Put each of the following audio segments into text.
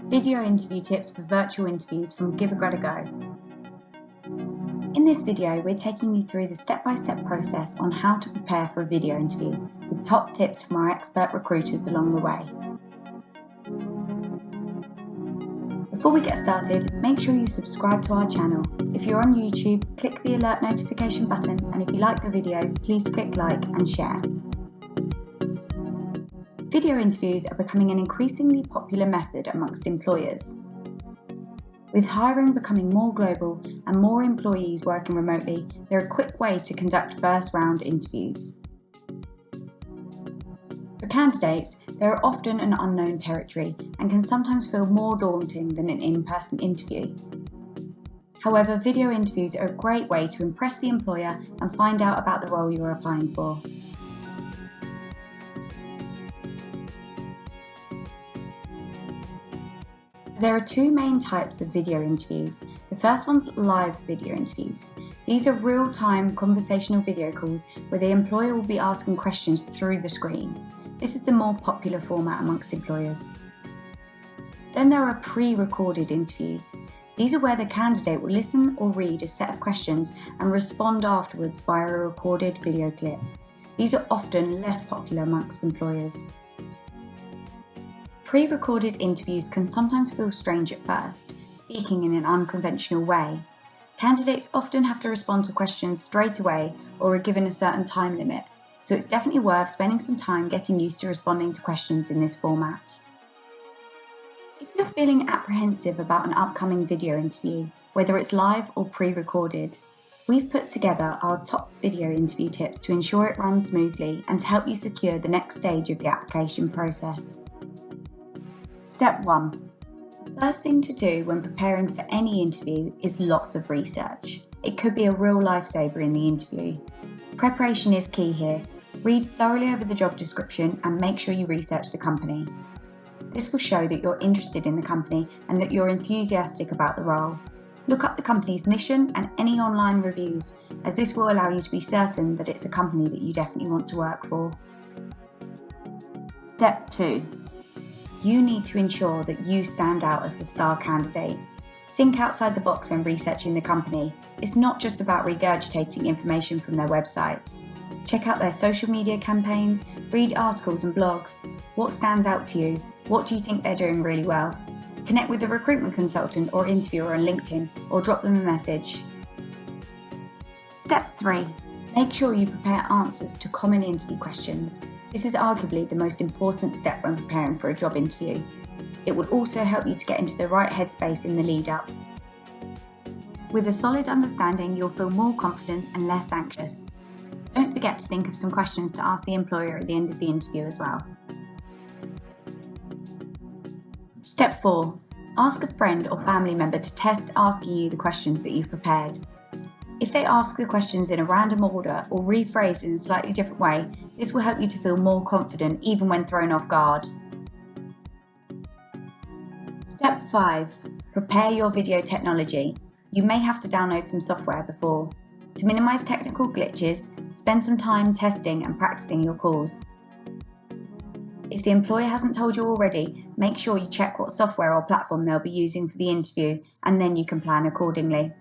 Video interview tips for virtual interviews from Give a Grad a Go. In this video, we're taking you through the step-by-step process on how to prepare for a video interview, with top tips from our expert recruiters along the way. Before we get started, make sure you subscribe to our channel. If you're on YouTube, click the alert notification button, and if you like the video, please click like and share. Video interviews are becoming an increasingly popular method amongst employers. With hiring becoming more global and more employees working remotely, they're a quick way to conduct first-round interviews. For candidates, they are often an unknown territory and can sometimes feel more daunting than an in-person interview. However, video interviews are a great way to impress the employer and find out about the role you are applying for. There are two main types of video interviews. The first one's live video interviews. These are real-time conversational video calls where the employer will be asking questions through the screen. This is the more popular format amongst employers. Then there are pre-recorded interviews. These are where the candidate will listen or read a set of questions and respond afterwards via a recorded video clip. These are often less popular amongst employers. Pre-recorded interviews can sometimes feel strange at first, speaking in an unconventional way. Candidates often have to respond to questions straight away or are given a certain time limit, so it's definitely worth spending some time getting used to responding to questions in this format. If you're feeling apprehensive about an upcoming video interview, whether it's live or pre-recorded, we've put together our top video interview tips to ensure it runs smoothly and to help you secure the next stage of the application process. Step 1. The first thing to do when preparing for any interview is lots of research. It could be a real lifesaver in the interview. Preparation is key here. Read thoroughly over the job description and make sure you research the company. This will show that you're interested in the company and that you're enthusiastic about the role. Look up the company's mission and any online reviews, as this will allow you to be certain that it's a company that you definitely want to work for. Step 2. You need to ensure that you stand out as the star candidate. Think outside the box when researching the company. It's not just about regurgitating information from their website. Check out their social media campaigns, read articles and blogs. What stands out to you? What do you think they're doing really well? Connect with a recruitment consultant or interviewer on LinkedIn or drop them a message. Step 3. Make sure you prepare answers to common interview questions. This is arguably the most important step when preparing for a job interview. It will also help you to get into the right headspace in the lead up. With a solid understanding, you'll feel more confident and less anxious. Don't forget to think of some questions to ask the employer at the end of the interview as well. Step 4. Ask a friend or family member to test asking you the questions that you've prepared. If they ask the questions in a random order or rephrase in a slightly different way, this will help you to feel more confident even when thrown off guard. Step 5. Prepare your video technology. You may have to download some software before. To minimise technical glitches, spend some time testing and practicing your calls. If the employer hasn't told you already, make sure you check what software or platform they'll be using for the interview, and then you can plan accordingly.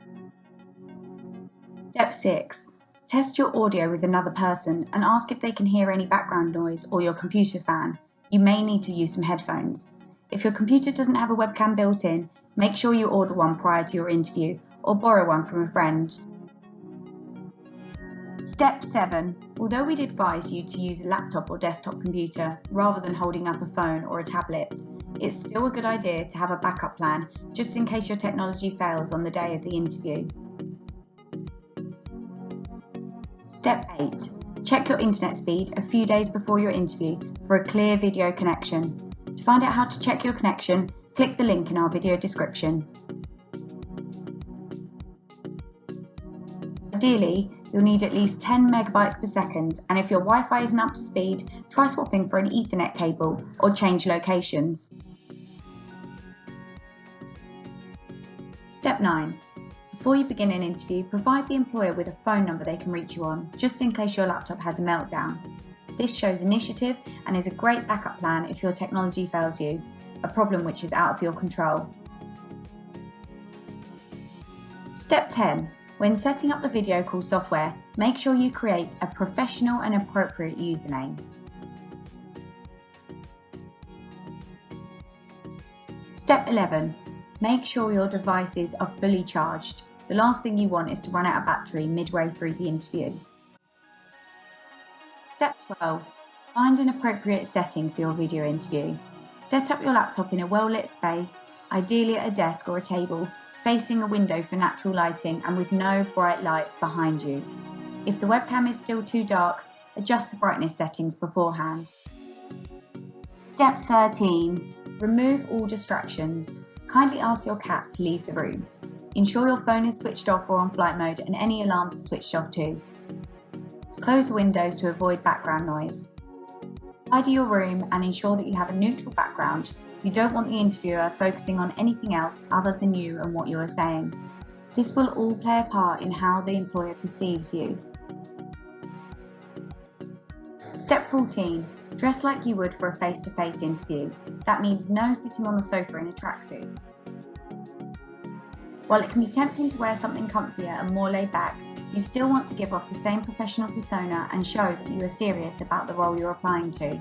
Step 6. Test your audio with another person and ask if they can hear any background noise or your computer fan. You may need to use some headphones. If your computer doesn't have a webcam built in, make sure you order one prior to your interview or borrow one from a friend. Step 7. Although we'd advise you to use a laptop or desktop computer rather than holding up a phone or a tablet, it's still a good idea to have a backup plan just in case your technology fails on the day of the interview. Step 8. Check your internet speed a few days before your interview for a clear video connection. To find out how to check your connection, click the link in our video description. Ideally, you'll need at least 10 megabytes per second, and if your Wi-Fi isn't up to speed, try swapping for an Ethernet cable or change locations. Step 9. Before you begin an interview, provide the employer with a phone number they can reach you on, just in case your laptop has a meltdown. This shows initiative and is a great backup plan if your technology fails you, a problem which is out of your control. Step 10. When setting up the video call software, make sure you create a professional and appropriate username. Step 11. Make sure your devices are fully charged. The last thing you want is to run out of battery midway through the interview. Step 12. Find an appropriate setting for your video interview. Set up your laptop in a well-lit space, ideally at a desk or a table, facing a window for natural lighting and with no bright lights behind you. If the webcam is still too dark, adjust the brightness settings beforehand. Step 13. Remove all distractions. Kindly ask your cat to leave the room. Ensure your phone is switched off or on flight mode and any alarms are switched off too. Close the windows to avoid background noise. Tidy your room and ensure that you have a neutral background. You don't want the interviewer focusing on anything else other than you and what you are saying. This will all play a part in how the employer perceives you. Step 14. Dress like you would for a face-to-face interview. That means no sitting on the sofa in a tracksuit. While it can be tempting to wear something comfier and more laid back, you still want to give off the same professional persona and show that you are serious about the role you're applying to.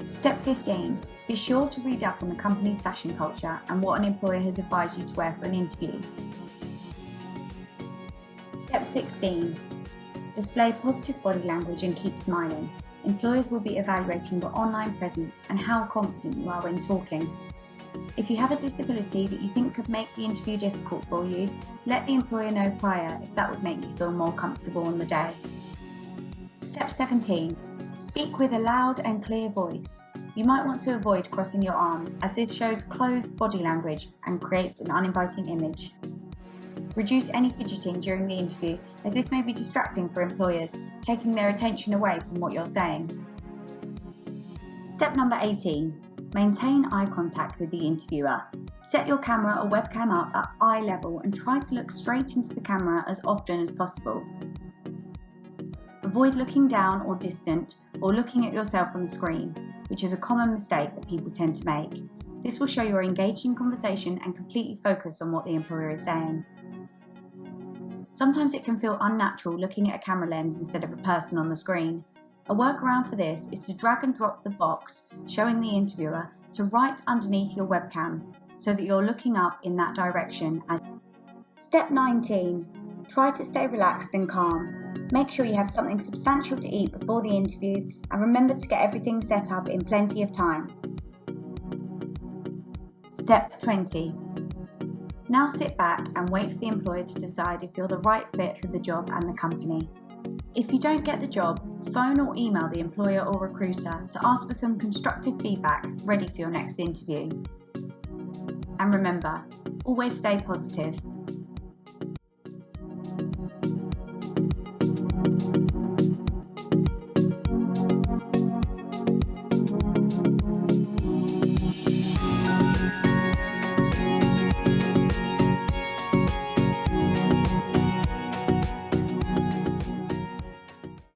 Step 15. Be sure to read up on the company's fashion culture and what an employer has advised you to wear for an interview. Step 16. Display positive body language and keep smiling. Employers will be evaluating your online presence and how confident you are when talking. If you have a disability that you think could make the interview difficult for you, let the employer know prior if that would make you feel more comfortable on the day. Step 17. Speak with a loud and clear voice. You might want to avoid crossing your arms as this shows closed body language and creates an uninviting image. Reduce any fidgeting during the interview as this may be distracting for employers, taking their attention away from what you're saying. Step number 18. Maintain eye contact with the interviewer. Set your camera or webcam up at eye level and try to look straight into the camera as often as possible. Avoid looking down or distant or looking at yourself on the screen, which is a common mistake that people tend to make. This will show you're engaged in conversation and completely focused on what the employer is saying. Sometimes it can feel unnatural looking at a camera lens instead of a person on the screen. A workaround for this is to drag and drop the box showing the interviewer to right underneath your webcam so that you're looking up in that direction. Step 19. Try to stay relaxed and calm. Make sure you have something substantial to eat before the interview and remember to get everything set up in plenty of time. Step 20. Now sit back and wait for the employer to decide if you're the right fit for the job and the company. If you don't get the job, phone or email the employer or recruiter to ask for some constructive feedback ready for your next interview. And remember, always stay positive.